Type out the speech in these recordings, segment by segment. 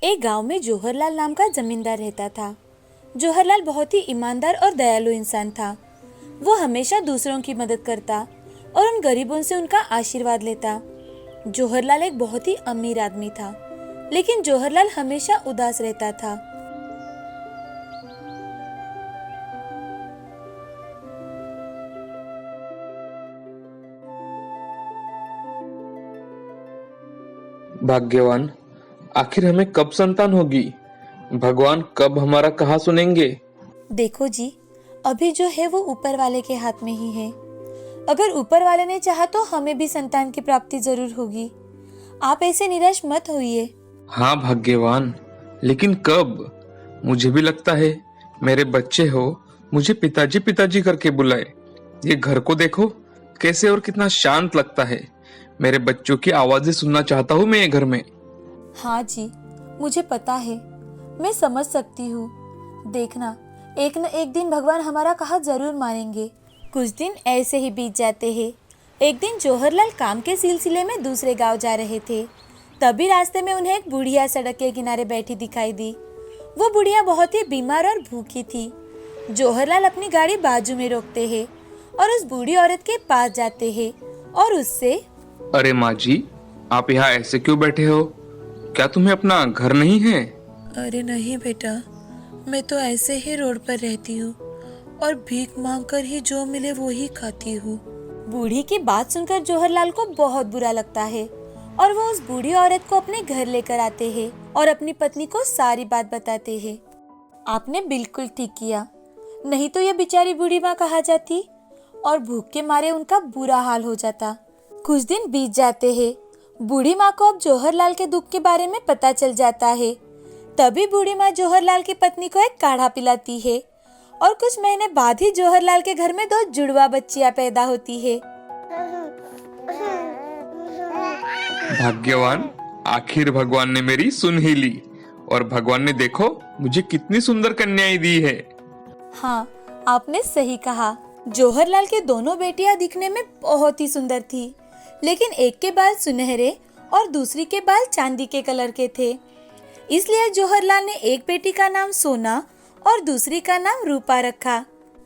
एक गांव में जौहरलाल नाम का जमींदार रहता था। जौहरलाल बहुत ही ईमानदार और दयालु इंसान था। वो हमेशा दूसरों की मदद करता और उन गरीबों से उनका आशीर्वाद लेता। जौहरलाल एक बहुत ही अमीर आदमी था, लेकिन जौहरलाल हमेशा उदास रहता था। भाग्यवान, आखिर हमें कब संतान होगी? भगवान कब हमारा कहा सुनेंगे? देखो जी, अभी जो है वो ऊपर वाले के हाथ में ही है। अगर ऊपर वाले ने चाहा तो हमें भी संतान की प्राप्ति जरूर होगी। आप ऐसे निराश मत होइए। हाँ भाग्यवान, लेकिन कब? मुझे भी लगता है मेरे बच्चे हो मुझे पिताजी पिताजी करके बुलाए। ये घर को देखो कैसे और कितना शांत लगता है। मेरे बच्चों की आवाजें सुनना चाहता हूँ मैं ये घर में। हाँ जी, मुझे पता है, मैं समझ सकती हूँ। देखना, एक न एक दिन भगवान हमारा कहा जरूर मानेंगे। कुछ दिन ऐसे ही बीत जाते हैं। एक दिन जौहरलाल काम के सिलसिले में दूसरे गांव जा रहे थे। तभी रास्ते में उन्हें एक बुढ़िया सड़क के किनारे बैठी दिखाई दी। वो बुढ़िया बहुत ही बीमार और भूखी थी। जौहरलाल अपनी गाड़ी बाजू में रोकते हैं और उस बूढ़ी औरत के पास जाते हैं और उससे, अरे माँ जी, आप यहाँ ऐसे क्यों बैठे हो? क्या तुम्हें अपना घर नहीं है? अरे नहीं बेटा, मैं तो ऐसे ही रोड पर रहती हूँ और भीख मांगकर ही जो मिले वो ही खाती हूँ। बूढ़ी की बात सुनकर जौहरलाल को बहुत बुरा लगता है और वो उस बूढ़ी औरत को अपने घर लेकर आते हैं और अपनी पत्नी को सारी बात बताते हैं। आपने बिल्कुल ठीक किया, नहीं तो यह बेचारी बूढ़ी माँ कहा जाती और भूख के मारे उनका बुरा हाल हो जाता। कुछ दिन बीत जाते हैं। बूढ़ी माँ को अब जौहरलाल के दुख के बारे में पता चल जाता है। तभी बूढ़ी माँ जौहरलाल की पत्नी को एक काढ़ा पिलाती है और कुछ महीने बाद ही जौहरलाल के घर में 2 जुड़वा बच्चियां पैदा होती है। भाग्यवान, आखिर भगवान ने मेरी सुन ही ली और भगवान ने देखो मुझे कितनी सुंदर कन्याएं दी है। हाँ, आपने सही कहा। जौहरलाल के दोनों बेटियां दिखने में बहुत ही सुंदर थी, लेकिन एक के बाल सुनहरे और दूसरी के बाल चांदी के कलर के थे। इसलिए जौहरलाल ने एक बेटी का नाम सोना और दूसरी का नाम रूपा रखा।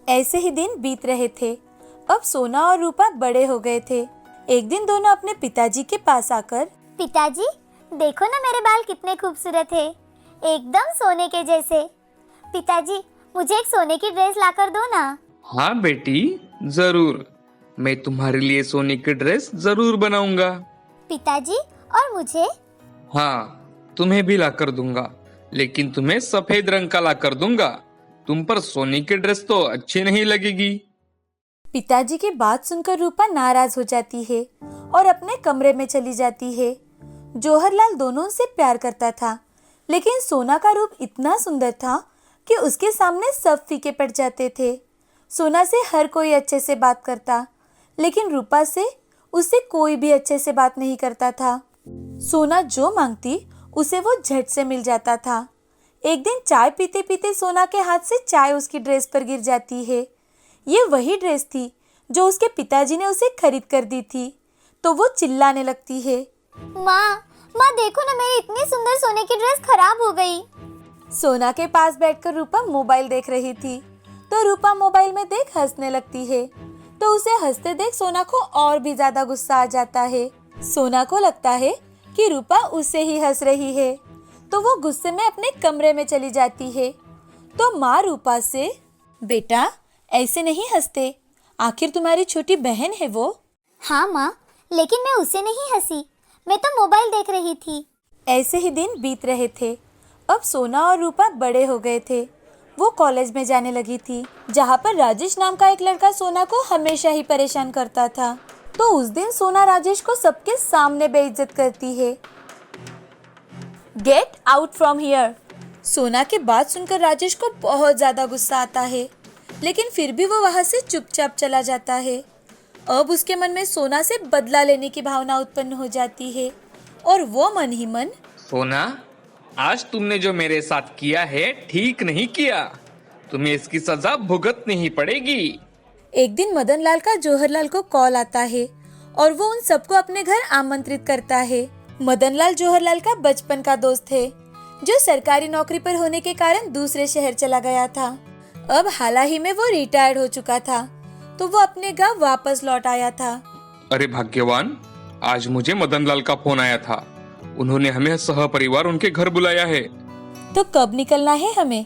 ऐसे ही दिन बीत रहे थे। अब सोना और रूपा बड़े हो गए थे। एक दिन दोनों अपने पिताजी के पास आकर, पिताजी, देखो ना मेरे बाल कितने खूबसूरत है, एकदम सोने के जैसे। पिताजी, मुझे एक सोने की ड्रेस लाकर दो ना। हाँ बेटी, जरूर। मैं तुम्हारे लिए सोने की ड्रेस जरूर बनाऊंगा। पिताजी, और मुझे? हाँ, तुम्हें भी लाकर दूंगा, लेकिन तुम्हें सफेद रंग का लाकर दूंगा। तुम पर सोने की ड्रेस तो अच्छी नहीं लगेगी। पिताजी की बात सुनकर रूपा नाराज हो जाती है और अपने कमरे में चली जाती है। जौहरलाल दोनों से प्यार करता था, लेकिन सोना का रूप इतना सुंदर था कि उसके सामने सब फीके पड़ जाते थे। सोना से हर कोई अच्छे से बात करता, लेकिन रूपा से उससे कोई भी अच्छे से बात नहीं करता था। सोना जो मांगती उसे वो झट से मिल जाता था। एक दिन चाय पीते पीते सोना के हाथ से चाय उसकी ड्रेस पर गिर जाती है। ये वही ड्रेस थी जो उसके पिताजी ने उसे खरीद कर दी थी। तो वो चिल्लाने लगती है, माँ देखो ना, मेरी इतनी सुंदर सोने की ड्रेस खराब हो गई। सोना के पास बैठकर रूपा मोबाइल देख रही थी, तो रूपा मोबाइल में देख हंसने लगती है। तो उसे हंसते देख सोना को और भी ज्यादा गुस्सा आ जाता है। सोना को लगता है कि रूपा उससे ही हंस रही है, तो वो गुस्से में अपने कमरे में चली जाती है। तो माँ रूपा से, बेटा ऐसे नहीं हंसते, आखिर तुम्हारी छोटी बहन है वो। हाँ माँ, लेकिन मैं उसे नहीं हंसी, मैं तो मोबाइल देख रही थी। ऐसे ही दिन बीत रहे थे। अब सोना और रूपा बड़े हो गए थे। वो कॉलेज में जाने लगी थी, जहाँ पर राजेश नाम का एक लड़का सोना को हमेशा ही परेशान करता था। तो उस दिन सोना राजेश को सबके सामने बेइज्जत करती है। Get out from here. सोना की बात सुनकर राजेश को बहुत ज्यादा गुस्सा आता है, लेकिन फिर भी वो वहाँ से चुपचाप चला जाता है। अब उसके मन में सोना से बदला लेने की भावना उत्पन्न हो जाती है और वो मन ही मन, सोना, आज तुमने जो मेरे साथ किया है ठीक नहीं किया। तुम्हें इसकी सजा भुगतनी ही पड़ेगी। एक दिन मदन लाल का जौहरलाल को कॉल आता है और वो उन सबको अपने घर आमंत्रित करता है। मदन लाल जौहरलाल का बचपन का दोस्त है, जो सरकारी नौकरी पर होने के कारण दूसरे शहर चला गया था। अब हाल ही में वो रिटायर्ड हो चुका था, तो वो अपने गांव वापस लौट आया था। अरे भाग्यवान, आज मुझे मदन लाल का फोन आया था। उन्होंने हमें सह परिवार उनके घर बुलाया है। तो कब निकलना है हमें?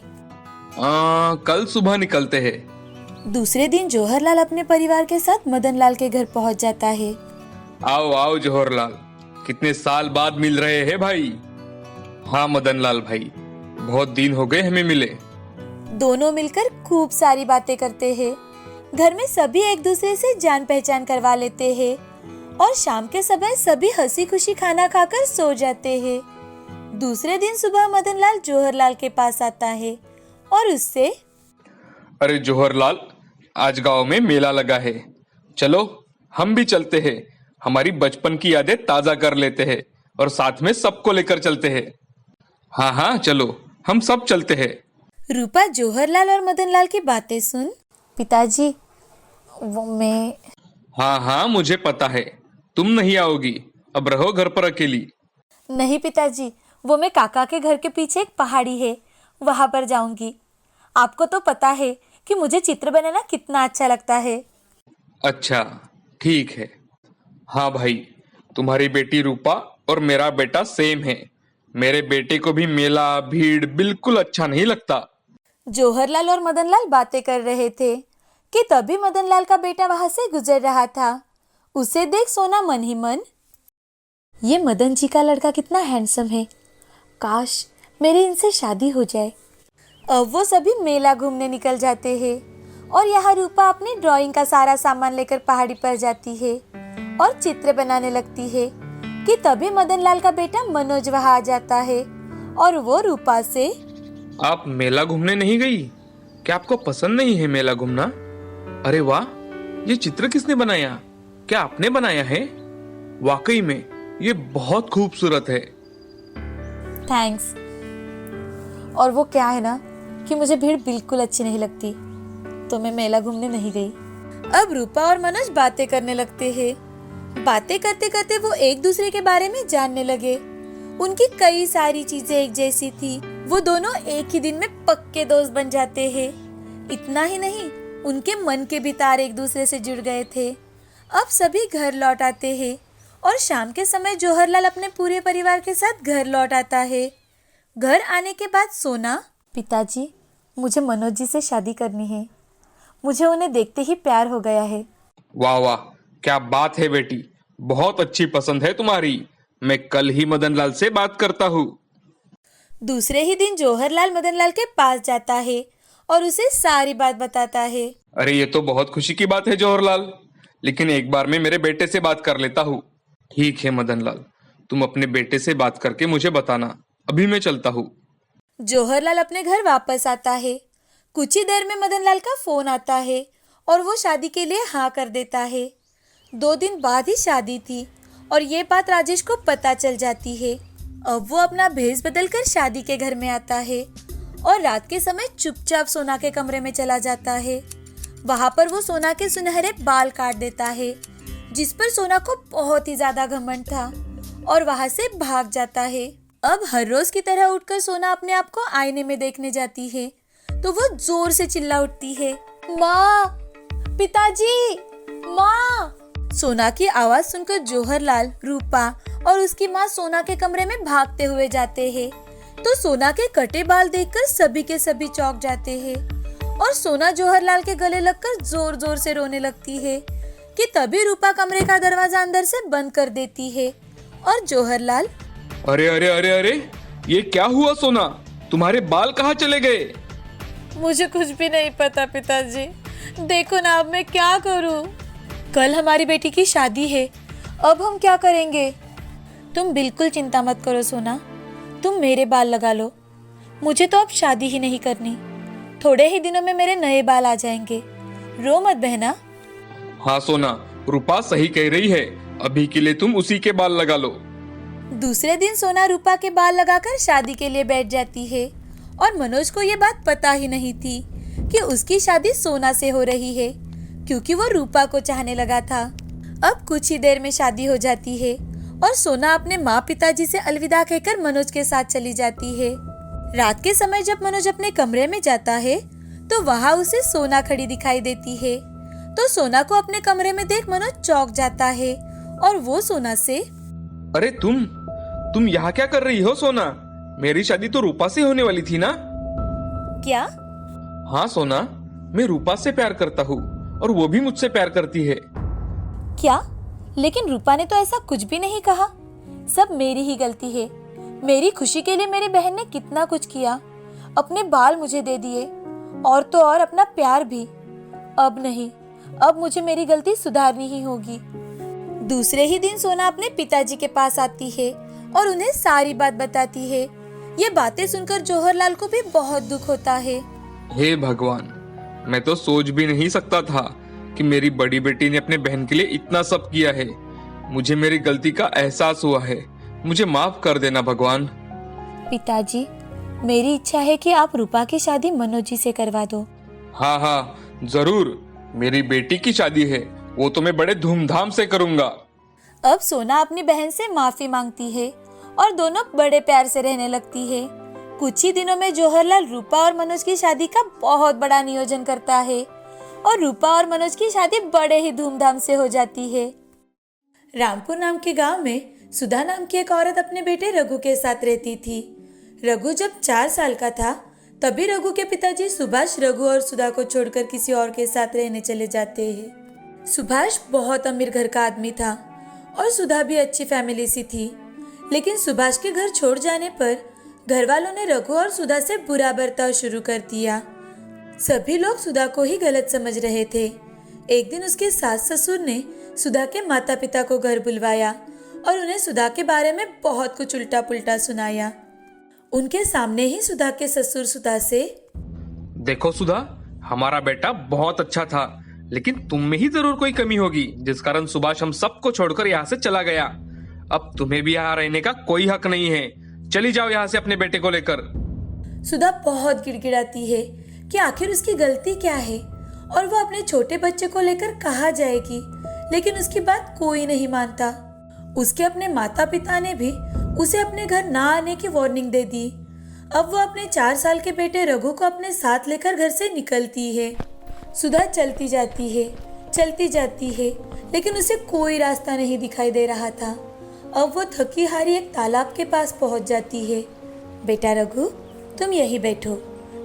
कल सुबह निकलते हैं। दूसरे दिन जौहरलाल अपने परिवार के साथ मदन लाल के घर पहुंच जाता है। आओ आओ जौहरलाल, कितने साल बाद मिल रहे हैं भाई। हाँ मदन लाल भाई, बहुत दिन हो गए हमें मिले। दोनों मिलकर खूब सारी बातें करते हैं। घर में सभी एक दूसरे से जान पहचान करवा लेते हैं और शाम के समय सभी हंसी खुशी खाना खाकर सो जाते हैं। दूसरे दिन सुबह मदन लाल जौहरलाल के पास आता है और उससे, अरे जौहरलाल, आज गांव में मेला लगा है, चलो हम भी चलते हैं। हमारी बचपन की यादें ताजा कर लेते हैं और साथ में सबको लेकर चलते हैं। हाँ हाँ चलो, हम सब चलते हैं। रूपा जौहरलाल और मदन लाल की बातें सुन, पिताजी वो मैं हाँ हाँ मुझे पता है, तुम नहीं आओगी, अब रहो घर पर अकेली। नहीं पिताजी, वो मैं काका के घर के पीछे एक पहाड़ी है, वहां पर जाऊंगी। आपको तो पता है कि मुझे चित्र बनाना कितना अच्छा लगता है। अच्छा ठीक है। हाँ भाई, तुम्हारी बेटी रूपा और मेरा बेटा सेम है। मेरे बेटे को भी मेला भीड़ बिल्कुल अच्छा नहीं लगता। जौहरलाल और मदन लाल बातें कर रहे थे कि तभी मदन लाल का बेटा वहां से गुजर रहा था। उसे देख सोना मन ही मन, ये मदन जी का लड़का कितना हैंडसम है, काश मेरी इनसे शादी हो जाए। अब वो सभी मेला घूमने निकल जाते हैं और यहाँ रूपा अपनी ड्राइंग का सारा सामान लेकर पहाड़ी पर जाती है और चित्र बनाने लगती है कि तभी मदन लाल का बेटा मनोज वहाँ आ जाता है और वो रूपा से, आप मेला घूमने नहीं गई? क्या आपको पसंद नहीं है मेला घूमना? अरे वाह, ये चित्र किसने बनाया? क्या आपने बनाया है? वाकई में ये बहुत खूबसूरत है। थैंक्स। और वो क्या है ना कि मुझे भीड़ बिल्कुल अच्छी नहीं लगती, तो मैं मेला घूमने नहीं गई। अब रूपा और मनोज बातें करने लगते हैं। बातें करते करते वो एक दूसरे के बारे में जानने लगे। उनकी कई सारी चीजें एक जैसी थी। वो दोनों एक ही दिन में पक्के दोस्त बन जाते हैं। इतना ही नहीं, उनके मन के भी तार एक दूसरे से जुड़ गए थे। अब सभी घर लौट आते हैं और शाम के समय जौहरलाल अपने पूरे परिवार के साथ घर लौट आता है। घर आने के बाद सोना, पिताजी मुझे मनोज जी से शादी करनी है। मुझे उन्हें देखते ही प्यार हो गया है। वाह वाह, क्या बात है बेटी, बहुत अच्छी पसंद है तुम्हारी। मैं कल ही मदन लाल से बात करता हूँ। दूसरे ही दिन जौहरलाल मदन लाल के पास जाता है और उसे सारी बात बताता है। अरे ये तो बहुत खुशी की बात है जौहरलाल, लेकिन एक बार मैं मेरे बेटे से बात कर लेता हूँ। ठीक है मदन लाल, तुम अपने बेटे से बात करके मुझे बताना। अभी मैं चलता हूँ। जौहरलाल अपने घर वापस आता है। कुछ ही देर में मदन लाल का फोन आता है और वो शादी के लिए हाँ कर देता है। 2 दिन बाद ही शादी थी और ये बात राजेश को पता चल जाती है। अब वो अपना भेष बदलकर शादी के घर में आता है और रात के समय चुपचाप सोना के कमरे में चला जाता है। वहाँ पर वो सोना के सुनहरे बाल काट देता है, जिस पर सोना को बहुत ही ज्यादा घमंड था और वहाँ से भाग जाता है। अब हर रोज की तरह उठकर सोना अपने आप को आईने में देखने जाती है तो वो जोर से चिल्ला उठती है, माँ, पिताजी, माँ। सोना की आवाज सुनकर जौहरलाल, रूपा और उसकी माँ सोना के कमरे में भागते हुए जाते हैं तो सोना के कटे बाल देखकर सभी के सभी चौंक जाते हैं और सोना जौहरलाल के गले लगकर जोर जोर से रोने लगती है कि तभी रूपा कमरे का दरवाजा अंदर से बंद कर देती है और जौहरलाल, अरे अरे अरे अरे, ये क्या हुआ सोना? तुम्हारे बाल कहाँ चले गए? मुझे कुछ भी नहीं पता पिताजी, देखो ना अब मैं क्या करूं। कल हमारी बेटी की शादी है, अब हम क्या करेंगे? तुम बिल्कुल चिंता मत करो सोना, तुम मेरे बाल लगा लो। मुझे तो अब शादी ही नहीं करनी, थोड़े ही दिनों में मेरे नए बाल आ जाएंगे। रो मत बहना। हाँ सोना, रूपा सही कह रही है, अभी के लिए तुम उसी के बाल लगा लो। दूसरे दिन सोना रूपा के बाल लगाकर शादी के लिए बैठ जाती है और मनोज को ये बात पता ही नहीं थी कि उसकी शादी सोना से हो रही है, क्योंकि वो रूपा को चाहने लगा था। अब कुछ ही देर में शादी हो जाती है और सोना अपने माँ पिताजी से अलविदा कहकर मनोज के साथ चली जाती है। रात के समय जब मनोज अपने कमरे में जाता है तो वहाँ उसे सोना खड़ी दिखाई देती है। तो सोना को अपने कमरे में देख मनोज चौंक जाता है और वो सोना से, अरे तुम यहाँ क्या कर रही हो सोना? मेरी शादी तो रूपा से होने वाली थी ना? क्या? हाँ सोना, मैं रूपा से प्यार करता हूँ और वो भी मुझसे प्यार करती है। क्या? लेकिन रूपा ने तो ऐसा कुछ भी नहीं कहा। सब मेरी ही गलती है। मेरी खुशी के लिए मेरी बहन ने कितना कुछ किया, अपने बाल मुझे दे दिए और तो और अपना प्यार भी। अब नहीं, अब मुझे मेरी गलती सुधारनी ही होगी। दूसरे ही दिन सोना अपने पिताजी के पास आती है और उन्हें सारी बात बताती है। ये बातें सुनकर जौहरलाल को भी बहुत दुख होता है। हे भगवान, मैं तो सोच भी नहीं सकता था कि मेरी बड़ी बेटी ने अपने बहन के लिए इतना सब किया है। मुझे मेरी गलती का एहसास हुआ है। मुझे माफ कर देना भगवान। पिताजी, मेरी इच्छा है कि आप रूपा की शादी मनोज जी से करवा दो। हाँ हाँ, जरूर। मेरी बेटी की शादी है, वो तो मैं बड़े धूमधाम से करूंगा। अब सोना अपनी बहन से माफी मांगती है और दोनों बड़े प्यार से रहने लगती है। कुछ ही दिनों में जौहरलाल रूपा और मनोज की शादी का बहुत बड़ा नियोजन करता है और रूपा और मनोज की शादी बड़े ही धूमधाम से हो जाती है। रामपुर नाम के गांव में सुधा नाम की एक औरत अपने बेटे रघु के साथ रहती थी। रघु जब 4 साल का था तभी रघु के पिताजी सुभाष रघु और सुधा को छोड़कर किसी और के साथ रहने चले जाते हैं। सुभाष बहुत अमीर घर का आदमी था और सुधा भी अच्छी फैमिली सी थी, लेकिन सुभाष के घर छोड़ जाने पर घर वालों ने रघु और सुधा से बुरा बर्ताव शुरू कर दिया। सभी लोग सुधा को ही गलत समझ रहे थे। एक दिन उसके सास ससुर ने सुधा के माता पिता को घर बुलवाया और उन्हें सुधा के बारे में बहुत कुछ उल्टा पुल्टा सुनाया। उनके सामने ही सुधा के ससुर सुधा से, देखो सुधा, हमारा बेटा बहुत अच्छा था, लेकिन तुम में ही जरूर कोई कमी होगी जिस कारण सुभाष हम सबको छोड़कर यहाँ से चला गया। अब तुम्हें भी यहाँ रहने का कोई हक नहीं है। चली जाओ यहाँ से अपने बेटे को लेकर। सुधा बहुत गिड़गिड़ाती है कि आखिर उसकी गलती क्या है और वो अपने छोटे बच्चे को लेकर कहाँ जाएगी, लेकिन उसकी बात कोई नहीं मानता। उसके अपने माता पिता ने भी उसे अपने घर ना आने की वार्निंग दे दी। अब वो अपने 4 साल के बेटे रघु को अपने साथ लेकर घर से निकलती है। सुधा चलती जाती है, लेकिन उसे कोई रास्ता नहीं दिखाई दे रहा था। अब वो थकी हारी एक तालाब के पास पहुंच जाती है। बेटा रघु, तुम यहीं बैठो,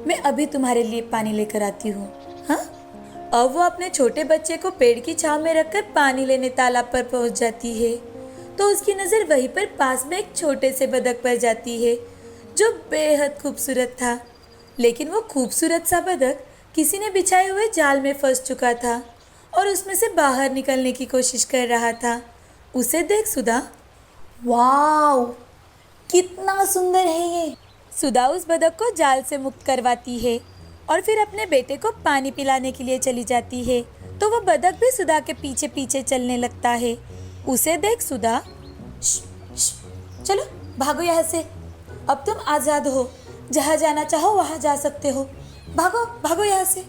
मैं अभी तुम्हारे लिए पानी लेकर आती हूँ। हाँ? अब वो अपने छोटे बच्चे को पेड़ की छांव में रखकर पानी लेने तालाब पर पहुंच जाती है तो उसकी नजर वहीं पर पास में एक छोटे से बतख पर जाती है जो बेहद खूबसूरत था। लेकिन वो खूबसूरत सा बतख किसी ने बिछाए हुए जाल में फंस चुका था और उसमें से बाहर निकलने की कोशिश कर रहा था। उसे देख सुधा, वाव, कितना सुंदर है ये। सुधा उस बतख को जाल से मुक्त करवाती है और फिर अपने बेटे को पानी पिलाने के लिए चली जाती है तो वह बतख भी सुधा के पीछे पीछे चलने लगता है। उसे देख सुधा, चलो भागो यहाँ से, अब तुम आज़ाद हो, जहाँ जाना चाहो वहाँ जा सकते हो, भागो भागो यहाँ से।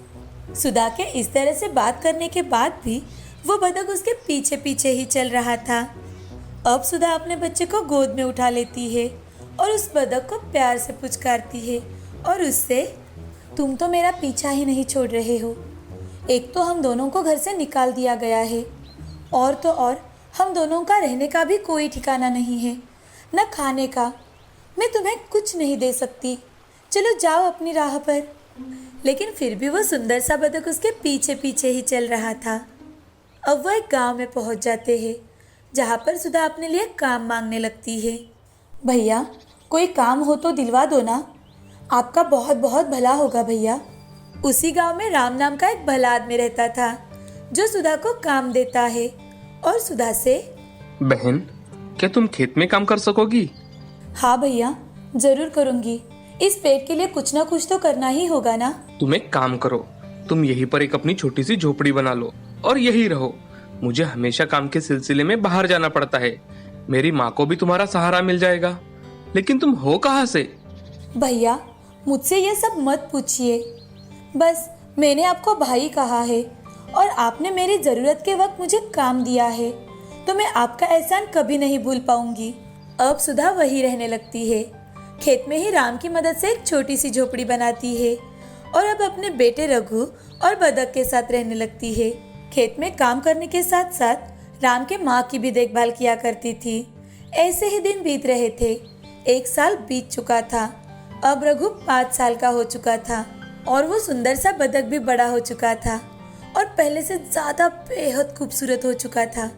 सुधा के इस तरह से बात करने के बाद भी वो बतख उसके पीछे पीछे ही चल रहा था। अब सुधा अपने बच्चे को गोद में उठा लेती है और उस बतख को प्यार से पुचकारती है और उससे, तुम तो मेरा पीछा ही नहीं छोड़ रहे हो। एक तो हम दोनों को घर से निकाल दिया गया है और तो और हम दोनों का रहने का भी कोई ठिकाना नहीं है, न खाने का। मैं तुम्हें कुछ नहीं दे सकती, चलो जाओ अपनी राह पर। लेकिन फिर भी वो सुंदर सा बतख उसके पीछे पीछे ही चल रहा था। अब वह एक गांव में पहुंच जाते हैं जहाँ पर सुधा अपने लिए काम मांगने लगती है। भैया, कोई काम हो तो दिलवा दो ना, आपका बहुत बहुत भला होगा भैया। उसी गांव में राम नाम का एक भला आदमी रहता था जो सुधा को काम देता है और सुधा से, बहन, क्या तुम खेत में काम कर सकोगी? हाँ भैया, जरूर करूँगी। इस पेट के लिए कुछ ना कुछ तो करना ही होगा ना। तुम एक काम करो, तुम यहीं पर एक अपनी छोटी सी झोपड़ी बना लो और यहीं रहो। मुझे हमेशा काम के सिलसिले में बाहर जाना पड़ता है। मेरी माँ को भी तुम्हारा सहारा मिल जाएगा। लेकिन तुम हो कहाँ से? भैया, मुझसे ये सब मत पूछिए। बस मैंने आपको भाई कहा है और आपने मेरी ज़रूरत के वक्त मुझे काम दिया है, तो मैं आपका एहसान कभी नहीं भूल पाऊंगी। अब सुधा वही रहने लगती है। खेत में ही राम की मदद से एक छोटी सी झोपड़ी बनाती है और अब अपने बेटे रघु और बदक के साथ रहने लगती है। खेत में काम करने के साथ साथ राम के माँ की भी देखभाल किया करती थी। ऐसे ही दिन बीत रहे थे। 1 साल बीत चुका था। अब रघु 5 साल का हो चुका था और वो सुंदर सा बदक भी बड़ा हो चुका था और पहले से ज्यादा बेहद खूबसूरत हो चुका था।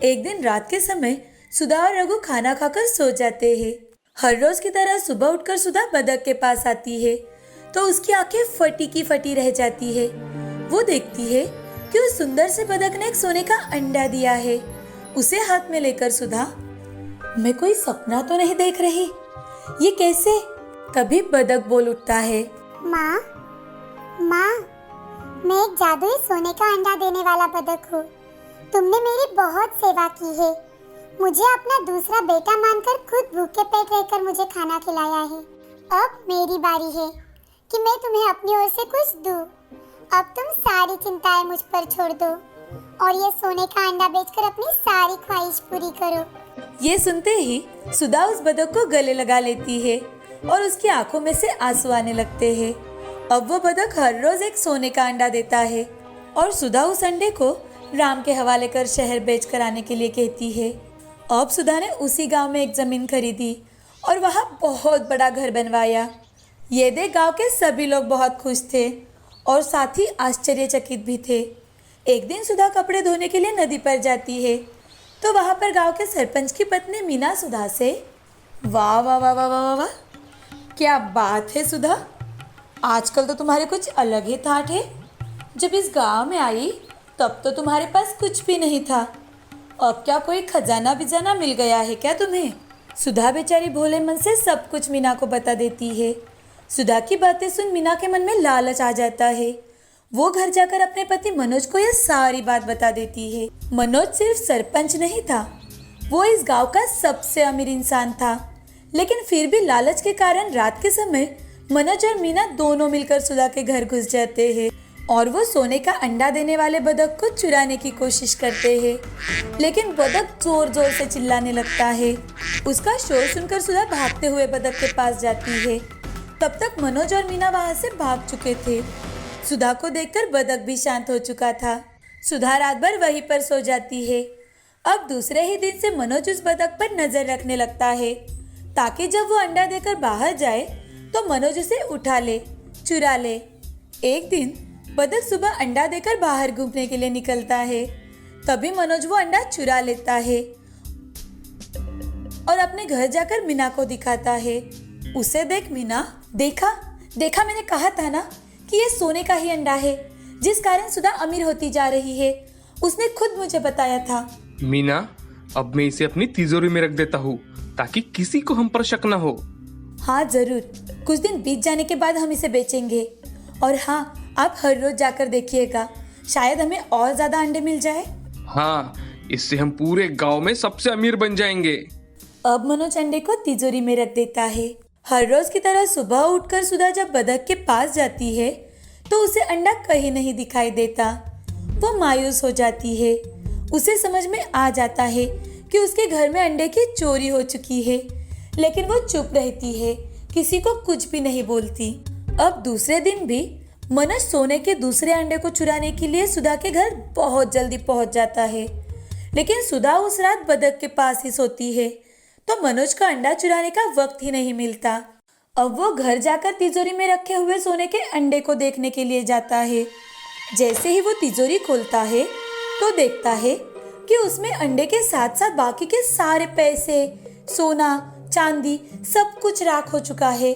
एक दिन रात के समय सुधा और रघु खाना खाकर सो जाते हैं। हर रोज की तरह सुबह उठकर सुधा बदक के पास आती है तो उसकी आंखें फटी की फटी रह जाती है। वो देखती है कि उस सुंदर से बदक ने एक सोने का अंडा दिया है। उसे हाथ में लेकर सुधा, मैं कोई सपना तो नहीं देख रही, ये कैसे? तभी बदक बोल उठता है, माँ, माँ, मैं एक जादुई सोने का अंडा देने वाला बदक हूँ। तुमने मेरी बहुत सेवा की है। मुझे अपना दूसरा बेटा मानकर खुद भूखे पेट रहकर मुझे खाना खिलाया है। अब मेरी बारी है कि मैं तुम्हें अपनी ओर से कुछ दूँ। अब तुम सारी चिंताएं मुझ पर छोड़ दो और ये सोने का अंडा बेचकर अपनी सारी ख्वाहिश पूरी करो। ये सुनते ही सुधा उस बदक को गले लगा लेती है और उसकी आंखों में से आंसू आने लगते हैं। अब वो बदक हर रोज एक सोने का अंडा देता है और सुधा उस अंडे को राम के हवाले कर शहर बेच कर आने के लिए कहती है। अब सुधा ने उसी गांव में एक जमीन खरीदी और वहां बहुत बड़ा घर बनवाया। ये देख गांव के सभी लोग बहुत खुश थे और साथ ही आश्चर्यचकित भी थे। एक दिन सुधा कपड़े धोने के लिए नदी पर जाती है तो वहां पर गांव के सरपंच की पत्नी मीना सुधा से, वाह वाह वाह वाह वाह वाह, क्या बात है सुधा, आजकल तो तुम्हारे कुछ अलग ही ठाठ है। जब इस गांव में आई तब तो तुम्हारे पास कुछ भी नहीं था, अब क्या कोई खजाना बिजाना मिल गया है क्या तुम्हें? सुधा बेचारी भोले मन से सब कुछ मीना को बता देती है। सुधा की बातें सुन मीना के मन में लालच आ जाता है। वो घर जाकर अपने पति मनोज को यह सारी बात बता देती है। मनोज सिर्फ सरपंच नहीं था, वो इस गांव का सबसे अमीर इंसान था, लेकिन फिर भी लालच के कारण रात के समय मनोज और मीना दोनों मिलकर सुधा के घर घुस जाते हैं और वो सोने का अंडा देने वाले बदक को चुराने की कोशिश करते हैं। लेकिन बदक जोर जोर से चिल्लाने लगता है। उसका शोर सुनकर सुधा भागते हुए बदक के पास जाती है। तब तक मनोज और मीना वहां से भाग चुके थे। सुधा को देखकर बदक भी शांत हो चुका था। सुधा रात भर वहीं पर सो जाती है। अब दूसरे ही दिन से मनोज उस बदक पर नजर रखने लगता है ताकि जब वो अंडा देकर बाहर जाए तो मनोज उसे उठा ले, चुरा ले। एक दिन बदक सुबह अंडा देकर बाहर घूमने के लिए निकलता है। तभी मनोज वो अंडा चुरा लेता है और अपने घर जाकर मीना को दिखाता है। उसे देख मीना, देखा देखा, मैंने कहा था ना कि ये सोने का ही अंडा है जिस कारण सुधा अमीर होती जा रही है। उसने खुद मुझे बताया था। मीना, अब मैं इसे अपनी तिजोरी में रख देता हूँ ताकि किसी को हम पर शक न हो। हाँ जरूर, कुछ दिन बीत जाने के बाद हम इसे बेचेंगे। और हाँ, आप हर रोज जाकर देखिएगा, शायद हमें और ज्यादा अंडे मिल जाए। हाँ, इससे हम पूरे गांव में सबसे अमीर बन जाएंगे। अब मनोज अंडे को तिजोरी में रख देता है। हर रोज की तरह सुबह उठकर सुधा जब बदक के पास जाती है तो उसे अंडा कहीं नहीं दिखाई देता। वो मायूस हो जाती है। उसे समझ में आ जाता है कि उसके घर में अंडे की चोरी हो चुकी है, लेकिन वो चुप रहती है, किसी को कुछ भी नहीं बोलती। अब दूसरे दिन भी मनोज सोने के दूसरे अंडे को चुराने के लिए सुधा के घर बहुत जल्दी पहुंच जाता है, लेकिन सुधा उस रात बदक के पास ही सोती है तो मनोज का अंडा चुराने का वक्त ही नहीं मिलता। अब वो घर जाकर तिजोरी में रखे हुए सोने के अंडे को देखने के लिए जाता है। जैसे ही वो तिजोरी खोलता है तो देखता है कि उसमें अंडे के साथ साथ बाकी के सारे पैसे, सोना, चांदी सब कुछ राख हो चुका है।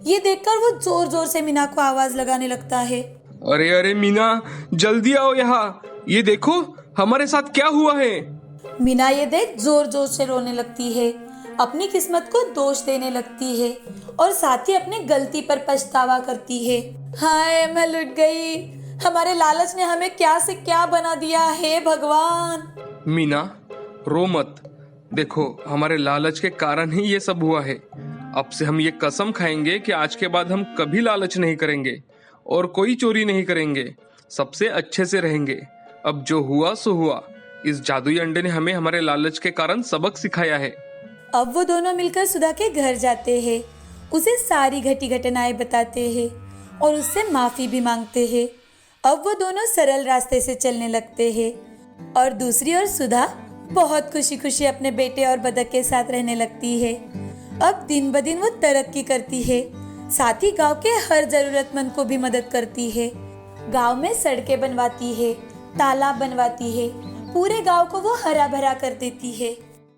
ये देखकर वो जोर जोर से मीना को आवाज लगाने लगता है। अरे अरे मीना, जल्दी आओ यहाँ, ये देखो हमारे साथ क्या हुआ है। मीना ये देख जोर जोर से रोने लगती है, अपनी किस्मत को दोष देने लगती है और साथ ही अपनी गलती पर पछतावा करती है। हाय, मैं लुट गई, हमारे लालच ने हमें क्या से क्या बना दिया है भगवान। मीना, रो मत, देखो हमारे लालच के कारण ही ये सब हुआ है। अब से हम ये कसम खाएंगे कि आज के बाद हम कभी लालच नहीं करेंगे और कोई चोरी नहीं करेंगे, सबसे अच्छे से रहेंगे। अब जो हुआ सो हुआ, इस जादुई अंडे ने हमें हमारे लालच के कारण सबक सिखाया है। अब वो दोनों मिलकर सुधा के घर जाते हैं, उसे सारी घटी घटनाएं बताते हैं और उससे माफी भी मांगते हैं। अब वो दोनों सरल रास्ते से चलने लगते हैं और दूसरी ओर सुधा बहुत खुशी खुशी अपने बेटे और बतख के साथ रहने लगती है। अब दिन ब दिन वो तरक्की करती है, साथ ही गांव के हर जरूरतमंद को भी मदद करती है। गांव में सड़कें बनवाती है, तालाब बनवाती है, पूरे गांव को वो हरा भरा कर देती है।